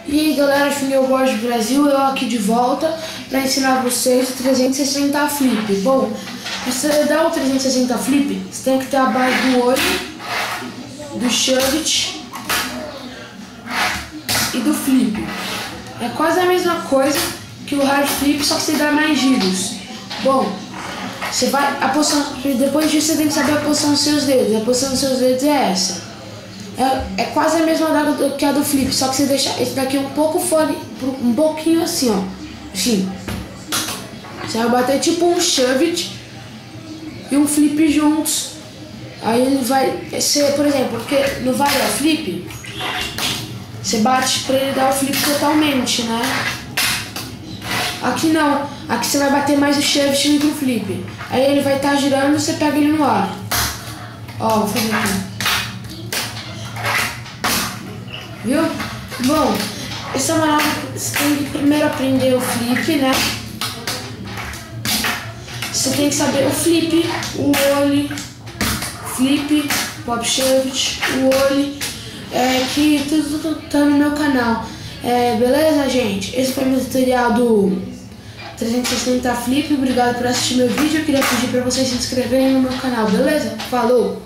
E aí galera, Fingerboard Brasil, eu aqui de volta para ensinar vocês o 360 flip. Bom, para você dar o 360 flip, você tem que ter a base do olho, do shove e do flip. É quase a mesma coisa que o hard flip, só que você dá mais giros. Bom, você vai, a posição, depois disso você tem que saber a posição dos seus dedos. A posição dos seus dedos é essa. É quase a mesma que a do flip, só que você deixa esse daqui um pouco fora, um pouquinho assim, ó. Assim. Você vai bater tipo um shove e um flip juntos. Aí ele vai ser, por exemplo, porque no varial flip, você bate pra ele dar o flip totalmente, né? Aqui não, aqui você vai bater mais o shove do que o flip. Aí ele vai estar girando e você pega ele no ar. Ó, vou fazer aqui. Viu? Bom, essa manobra você tem que primeiro aprender o flip, né? Você tem que saber o flip, o ollie, flip, pop shove, o ollie, que tudo tá no meu canal. Beleza, gente? Esse foi meu tutorial do 360 flip. Obrigado por assistir meu vídeo. Eu queria pedir pra vocês se inscreverem no meu canal, beleza? Falou!